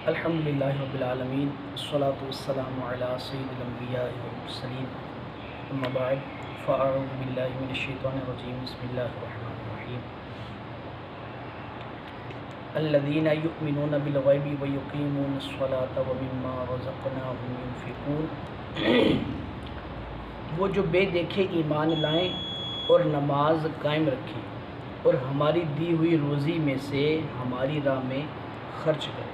الحمدللہ رب العالمین والصلاة والسلام علی سید الانبیاء والمرسلین اما بعد فاعوذ باللہ من الشیطان الرجیم بسم اللہ الرحمن الرحیم الذین یؤمنون بالغیب ویقیمون الصلاة ومما رزقناہم ينفقون، وہ جو بے دیکھے ایمان لائیں اور نماز قائم رکھیں اور ہماری دی ہوئی روزی میں سے ہماری راہ میں خرچ کریں۔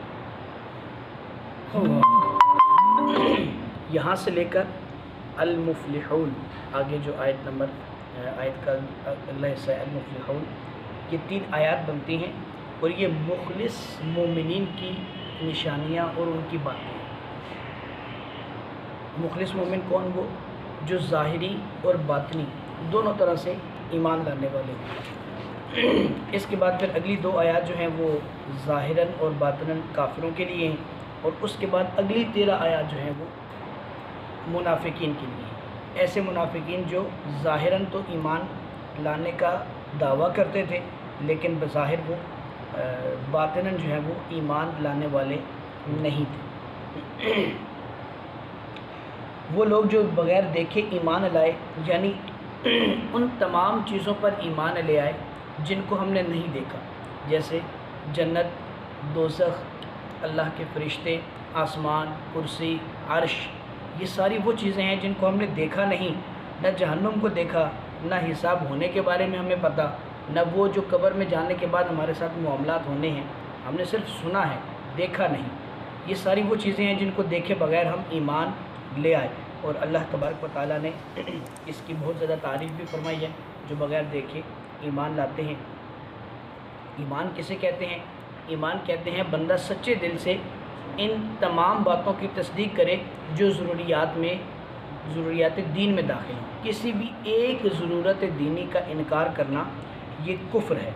یہاں سے لے کر المفلحون آگے جو آیت کا اگلا حصہ ہے المفلحون، یہ 3 آیات بنتی ہیں اور یہ مخلص مومنین کی نشانیاں اور ان کی باتیں ہیں۔ مخلص مومن کون؟ وہ جو ظاہری اور باطنی دونوں طرح سے ایمان لانے والے ہیں۔ اس کے بعد پھر اگلی 2 آیات جو ہیں وہ ظاہراً اور باطناً کافروں کے لیے ہیں، اور اس کے بعد اگلی 13 آیات جو ہیں وہ منافقین کے لیے ہیں۔ ایسے منافقین جو ظاہراً تو ایمان لانے کا دعویٰ کرتے تھے لیکن بظاہر وہ باطناً جو ہے وہ ایمان لانے والے نہیں تھے۔ وہ لوگ جو بغیر دیکھے ایمان لائے، یعنی ان تمام چیزوں پر ایمان لے آئے جن کو ہم نے نہیں دیکھا، جیسے جنت، دوزخ، اللہ کے فرشتے، آسمان، کرسی، عرش، یہ ساری وہ چیزیں ہیں جن کو ہم نے دیکھا نہیں، نہ جہنم کو دیکھا، نہ حساب ہونے کے بارے میں ہمیں پتہ، نہ وہ جو قبر میں جانے کے بعد ہمارے ساتھ معاملات ہونے ہیں، ہم نے صرف سنا ہے، دیکھا نہیں۔ یہ ساری وہ چیزیں ہیں جن کو دیکھے بغیر ہم ایمان لے آئے، اور اللہ تبارک و تعالیٰ نے اس کی بہت زیادہ تعریف بھی فرمائی ہے جو بغیر دیکھے ایمان لاتے ہیں۔ ایمان کسے کہتے ہیں؟ ایمان کہتے ہیں بندہ سچے دل سے ان تمام باتوں کی تصدیق کرے جو ضروریات دین میں داخل ہیں۔ کسی بھی ایک ضرورت دینی کا انکار کرنا یہ کفر ہے۔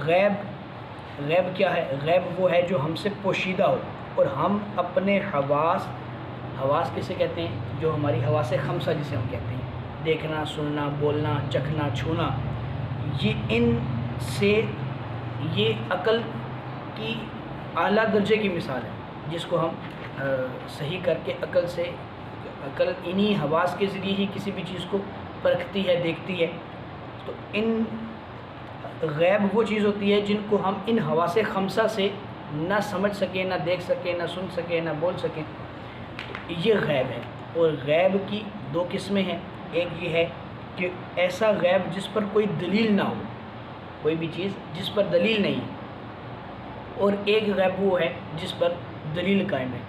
غیب کیا ہے؟ غیب وہ ہے جو ہم سے پوشیدہ ہو اور ہم اپنے حواس کسے کہتے ہیں؟ جو ہماری حواس خمسہ جسے ہم کہتے ہیں، دیکھنا، سننا، بولنا، چکھنا، چھونا، یہ عقل کی اعلیٰ درجے کی مثال ہے جس کو ہم صحیح کر کے عقل انہی حواس کے ذریعے ہی کسی بھی چیز کو پرکھتی ہے، دیکھتی ہے۔ تو غیب وہ چیز ہوتی ہے جن کو ہم ان حواس خمسہ سے نہ سمجھ سکیں، نہ دیکھ سکیں، نہ سن سکیں، نہ بول سکیں، تو یہ غیب ہے۔ اور غیب کی 2 قسمیں ہیں۔ ایک یہ ہے کہ ایسا غیب جس پر کوئی دلیل نہ ہو، کوئی بھی چیز جس پر دلیل نہیں، اور ایک غیب وہ ہے جس پر دلیل قائم ہے۔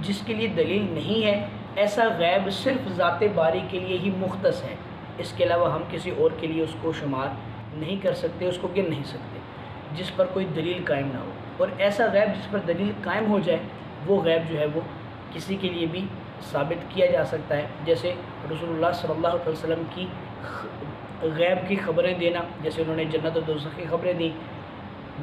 جس کے لیے دلیل نہیں ہے، ایسا غیب صرف ذات باری کے لیے ہی مختص ہے، اس کے علاوہ ہم کسی اور کے لیے اس کو شمار نہیں کر سکتے، اس کو گن نہیں سکتے، جس پر کوئی دلیل قائم نہ ہو۔ اور ایسا غیب جس پر دلیل قائم ہو جائے، وہ غیب جو ہے وہ کسی کے لیے بھی ثابت کیا جا سکتا ہے، جیسے رسول اللہ صلی اللہ علیہ وسلم کی غیب کی خبریں دینا، جیسے انہوں نے جنت و دوزخ کی خبریں دیں،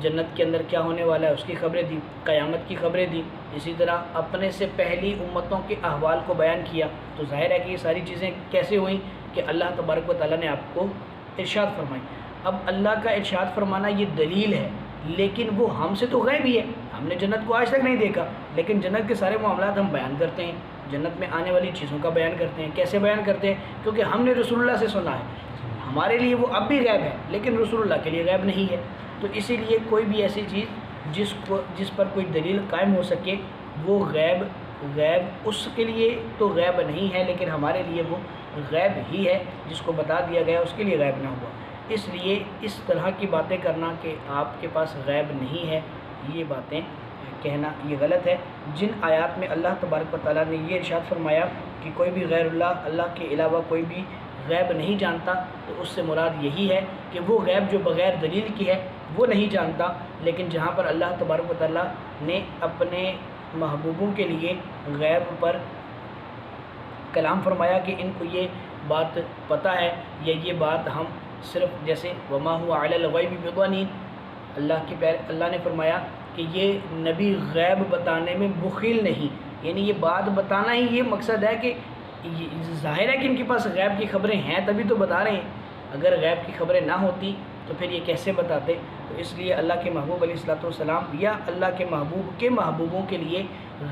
جنت کے اندر کیا ہونے والا ہے اس کی خبریں دی، قیامت کی خبریں دی، اسی طرح اپنے سے پہلی امتوں کے احوال کو بیان کیا۔ تو ظاہر ہے کہ یہ ساری چیزیں کیسے ہوئیں کہ اللہ تبارک و تعالیٰ نے آپ کو ارشاد فرمائی۔ اب اللہ کا ارشاد فرمانا یہ دلیل ہے، لیکن وہ ہم سے تو غیب ہی ہے، ہم نے جنت کو آج تک نہیں دیکھا، لیکن جنت کے سارے معاملات ہم بیان کرتے ہیں، جنت میں آنے والی چیزوں کا بیان کرتے ہیں۔ کیسے بیان کرتے ہیں؟ کیونکہ ہم نے رسول اللہ سے سنا ہے، ہمارے لیے وہ اب بھی غیب ہے لیکن رسول اللہ کے لیے غیب نہیں ہے۔ تو اسی لیے کوئی بھی ایسی چیز جس پر کوئی دلیل قائم ہو سکے، وہ غیب اس کے لیے تو غیب نہیں ہے، لیکن ہمارے لیے وہ غیب ہی ہے، جس کو بتا دیا گیا اس کے لیے غیب نہ ہوا۔ اس لیے اس طرح کی باتیں کرنا کہ آپ کے پاس غیب نہیں ہے، یہ باتیں کہنا یہ غلط ہے۔ جن آیات میں اللہ تبارک و تعالیٰ نے یہ ارشاد فرمایا کہ کوئی بھی غیر اللہ کے علاوہ کوئی بھی غیب نہیں جانتا، تو اس سے مراد یہی ہے کہ وہ غیب جو بغیر دلیل کی ہے وہ نہیں جانتا، لیکن جہاں پر اللہ تبارک و تعالیٰ نے اپنے محبوبوں کے لیے غیب پر کلام فرمایا کہ ان کو یہ بات پتہ ہے، یا یہ بات ہم صرف جیسے وما هو علی الغیب بضنین، اللہ نے فرمایا کہ یہ نبی غیب بتانے میں بخیل نہیں، یعنی یہ بات بتانا ہی یہ مقصد ہے کہ ظاہر ہے کہ ان کے پاس غیب کی خبریں ہیں تبھی تو بتا رہے ہیں، اگر غیب کی خبریں نہ ہوتی تو پھر یہ کیسے بتاتے؟ تو اس لیے اللہ کے محبوب علیہ الصلوۃ والسلام یا اللہ کے محبوب کے محبوبوں کے لیے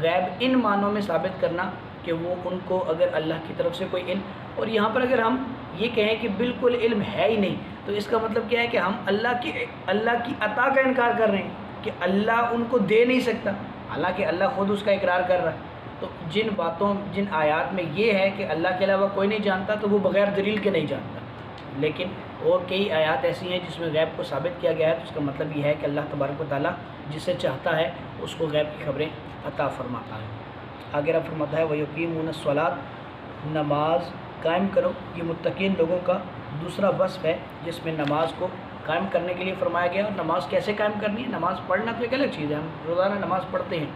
غیب ان معنوں میں ثابت کرنا کہ وہ ان کو اگر اللہ کی طرف سے کوئی علم، اور یہاں پر اگر ہم یہ کہیں کہ بالکل علم ہے ہی نہیں تو اس کا مطلب کیا ہے کہ ہم اللہ کی عطا کا انکار کر رہے ہیں کہ اللہ ان کو دے نہیں سکتا، حالانکہ اللہ خود اس کا اقرار کر رہا ہے۔ تو جن آیات میں یہ ہے کہ اللہ کے علاوہ کوئی نہیں جانتا تو وہ بغیر دلیل کے نہیں جانتا، لیکن اور کئی آیات ایسی ہیں جس میں غیب کو ثابت کیا گیا ہے، تو اس کا مطلب یہ ہے کہ اللہ تبارک و تعالیٰ جسے چاہتا ہے اس کو غیب کی خبریں عطا فرماتا ہے۔ آگے رب فرماتا ہے وَيُقِيمُونَ الصَّلَاةَ، نماز قائم کرو۔ یہ متقین لوگوں کا دوسرا وصف ہے جس میں نماز کو قائم کرنے کے لیے فرمایا گیا۔ اور نماز کیسے قائم کرنی ہے؟ نماز پڑھنا تو ایک الگ چیز ہے، ہم روزانہ نماز پڑھتے ہیں،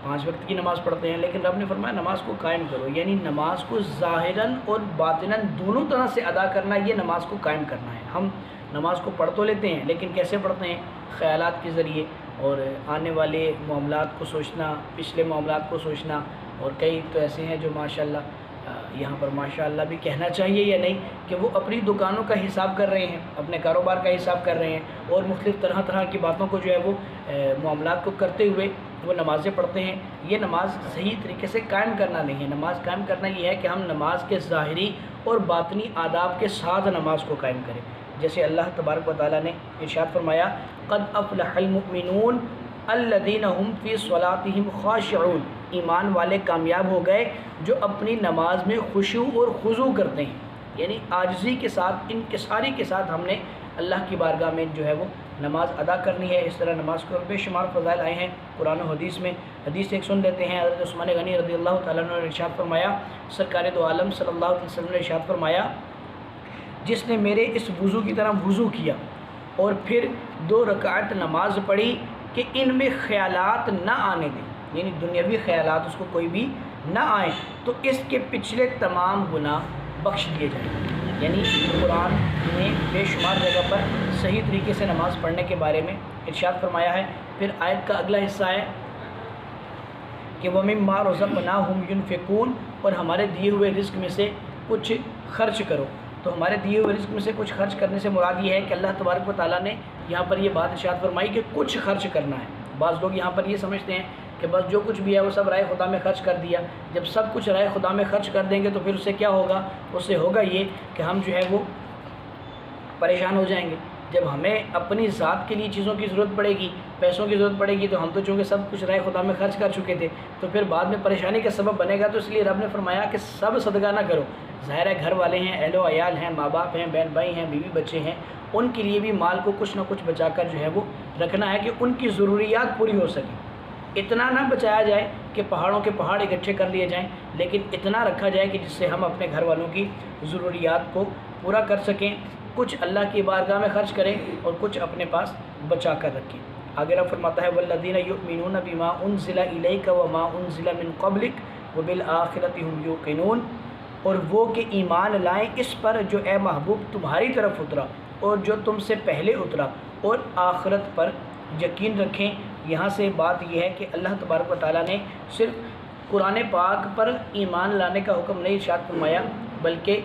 5 وقت کی نماز پڑھتے ہیں، لیکن رب نے فرمایا نماز کو قائم کرو، یعنی نماز کو ظاہراً اور باطناً دونوں طرح سے ادا کرنا، یہ نماز کو قائم کرنا ہے۔ ہم نماز کو پڑھ تو لیتے ہیں لیکن کیسے پڑھتے ہیں؟ خیالات کے ذریعے، اور آنے والے معاملات کو سوچنا، پچھلے معاملات کو سوچنا، اور کئی تو ایسے ہیں جو ماشاءاللہ یہاں پر ماشاءاللہ بھی کہنا چاہیے یا نہیں کہ وہ اپنی دکانوں کا حساب کر رہے ہیں، اپنے کاروبار کا حساب کر رہے ہیں، اور مختلف طرح کی باتوں کو جو ہے وہ معاملات کو کرتے ہوئے وہ نمازیں پڑھتے ہیں۔ یہ نماز صحیح طریقے سے قائم کرنا نہیں ہے۔ نماز قائم کرنا یہ ہے کہ ہم نماز کے ظاہری اور باطنی آداب کے ساتھ نماز کو قائم کریں، جیسے اللہ تبارک و تعالیٰ نے ارشاد فرمایا قد افلح المؤمنون الذین هم فی صلاتهم خاشعون، ایمان والے کامیاب ہو گئے جو اپنی نماز میں خشوع اور خضوع کرتے ہیں، یعنی عاجزی کے ساتھ، انکساری کے ساتھ ہم نے اللہ کی بارگاہ میں جو ہے وہ نماز ادا کرنی ہے۔ اس طرح نماز کو بے شمار فضائل آئے ہیں قرآن و حدیث میں۔ حدیث ایک سن لیتے ہیں، حضرت عثمان غنی رضی اللہ تعالیٰ عنہ نے ارشاد فرمایا، سرکار دو عالم صلی اللہ علیہ وسلم نے ارشاد فرمایا جس نے میرے اس وضو کی طرح وضو کیا اور پھر 2 رکعت نماز پڑھی کہ ان میں خیالات نہ آنے دیں، یعنی دنیاوی خیالات اس کو کوئی بھی نہ آئیں، تو اس کے پچھلے تمام گناہ بخش دیے جائیں۔ یعنی قرآن نے بے شمار جگہ پر صحیح طریقے سے نماز پڑھنے کے بارے میں ارشاد فرمایا ہے۔ پھر آیت کا اگلا حصہ ہے کہ وَمِمَّا رَزَقْنَاهُمْ يُنْفِقُونَ، اور ہمارے دیے ہوئے رزق میں سے کچھ خرچ کرو۔ تو ہمارے دیے ہوئے رزق میں سے کچھ خرچ کرنے سے مراد یہ ہے کہ اللہ تبارک و تعالیٰ نے یہاں پر یہ بات ارشاد فرمائی کہ کچھ خرچ کرنا ہے۔ بعض لوگ یہاں پر یہ سمجھتے ہیں کہ بس جو کچھ بھی ہے وہ سب رائے خدا میں خرچ کر دیا۔ جب سب کچھ رائے خدا میں خرچ کر دیں گے تو پھر اس سے کیا ہوگا؟ اس سے ہوگا یہ کہ ہم جو ہے وہ پریشان ہو جائیں گے۔ جب ہمیں اپنی ذات کے لیے چیزوں کی ضرورت پڑے گی، پیسوں کی ضرورت پڑے گی، تو ہم تو چونکہ سب کچھ رائے خدا میں خرچ کر چکے تھے، تو پھر بعد میں پریشانی کا سبب بنے گا۔ تو اس لیے رب نے فرمایا کہ سب صدقہ نہ کرو۔ ظاہر ہے گھر والے ہیں، اہل و عیال ہیں، ماں باپ ہیں، بہن بھائی ہیں، بیوی بچے ہیں، ان کے لیے بھی مال کو کچھ نہ کچھ بچا کر جو ہے وہ رکھنا ہے کہ ان کی ضروریات پوری ہو سکیں۔ اتنا نہ بچایا جائے کہ پہاڑوں کے پہاڑ اکٹھے کر لیے جائیں، لیکن اتنا رکھا جائے کہ جس سے ہم اپنے گھر والوں کی ضروریات کو پورا کر سکیں۔ کچھ اللہ کی بارگاہ میں خرچ کریں اور کچھ اپنے پاس بچا کر رکھیں۔ آگے رب فرماتا ہے وَالَّذِينَ يُؤْمِنُونَ بِمَا أُنزِلَ إِلَيْكَ وَمَا أُنزِلَ مِن قَبْلِكَ وَبِالْآخِرَةِ هُمْ يُوقِنُونَ، اور وہ کہ ایمان لائیں اس پر جو اے محبوب تمہاری طرف اترا اور جو تم سے پہلے اترا، اور آخرت پر یقین رکھیں۔ یہاں سے بات یہ ہے کہ اللہ تبارک و تعالیٰ نے صرف قرآن پاک پر ایمان لانے کا حکم نہیں ارشاد فرمایا، بلکہ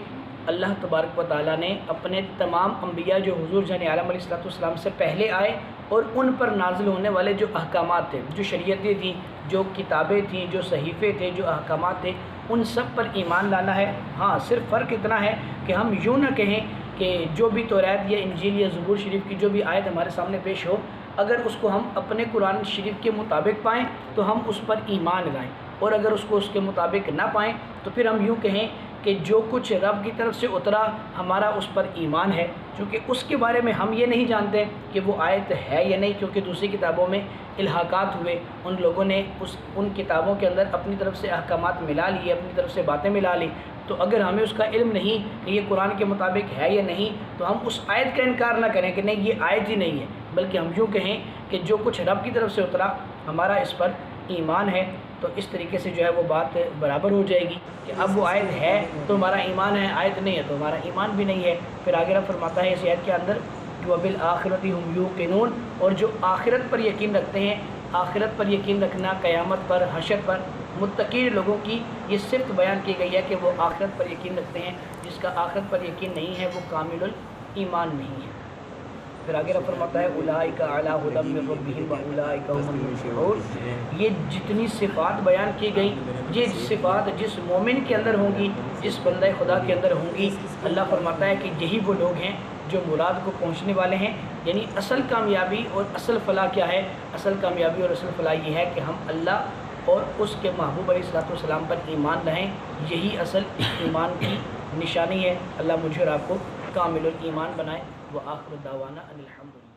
اللہ تبارک و تعالیٰ نے اپنے تمام انبیاء جو حضور جان عالم علیہ الصلوۃ والسلام سے پہلے آئے اور ان پر نازل ہونے والے جو احکامات تھے، جو شریعتیں تھیں، جو کتابیں تھیں، جو صحیفے تھے، جو احکامات تھے، ان سب پر ایمان لانا ہے۔ ہاں صرف فرق اتنا ہے کہ ہم یوں نہ کہیں کہ جو بھی توریت یا انجیل یا زبور شریف کی جو بھی آیت ہمارے سامنے پیش ہو، اگر اس کو ہم اپنے قرآن شریف کے مطابق پائیں تو ہم اس پر ایمان لائیں، اور اگر اس کو اس کے مطابق نہ پائیں تو پھر ہم یوں کہیں کہ جو کچھ رب کی طرف سے اترا ہمارا اس پر ایمان ہے، چونکہ اس کے بارے میں ہم یہ نہیں جانتے کہ وہ آیت ہے یا نہیں، کیونکہ دوسری کتابوں میں الحاقات ہوئے، ان لوگوں نے ان کتابوں کے اندر اپنی طرف سے احکامات ملا لیے، اپنی طرف سے باتیں ملا لی۔ تو اگر ہمیں اس کا علم نہیں کہ یہ قرآن کے مطابق ہے یا نہیں، تو ہم اس آیت کا انکار نہ کریں کہ نہیں یہ آیت ہی نہیں ہے، بلکہ ہم یوں کہیں کہ جو کچھ رب کی طرف سے اترا ہمارا اس پر ایمان ہے۔ تو اس طریقے سے جو ہے وہ بات برابر ہو جائے گی کہ اب وہ آیت ہے تو ہمارا ایمان ہے، آیت نہیں ہے تو ہمارا ایمان بھی نہیں ہے۔ پھر آگے رب فرماتا ہے اس آیت کے اندر وَبِالْآخِرَةِ هُمْ يُوقِنُونَ، اور جو آخرت پر یقین رکھتے ہیں۔ آخرت پر یقین رکھنا، قیامت پر، حشر پر، متقین لوگوں کی یہ صفت بیان کی گئی ہے کہ وہ آخرت پر یقین رکھتے ہیں۔ جس کا آخرت پر یقین نہیں ہے وہ کامل الایمان نہیں ہے۔ پھر آگے رب فرماتا ہے اولئک علی ھدی من ربہم واولئک ھم المفلحون۔ یہ جتنی صفات بیان کی گئی، یہ صفات جس مومن کے اندر ہوں گی، جس بندہ خدا کے اندر ہوں گی، اللہ فرماتا ہے کہ یہی وہ لوگ ہیں جو مراد کو پہنچنے والے ہیں۔ یعنی اصل کامیابی اور اصل فلاح کیا ہے؟ اصل کامیابی اور اصل فلاح یہ ہے کہ ہم اللہ اور اس کے محبوب علیہ السلام پر ایمان لائیں، یہی اصل ایمان کی نشانی ہے۔ اللہ مجھے اور آپ کو کامل الایمان بنائے۔ وآخر دعوانا ان الحمدللہ۔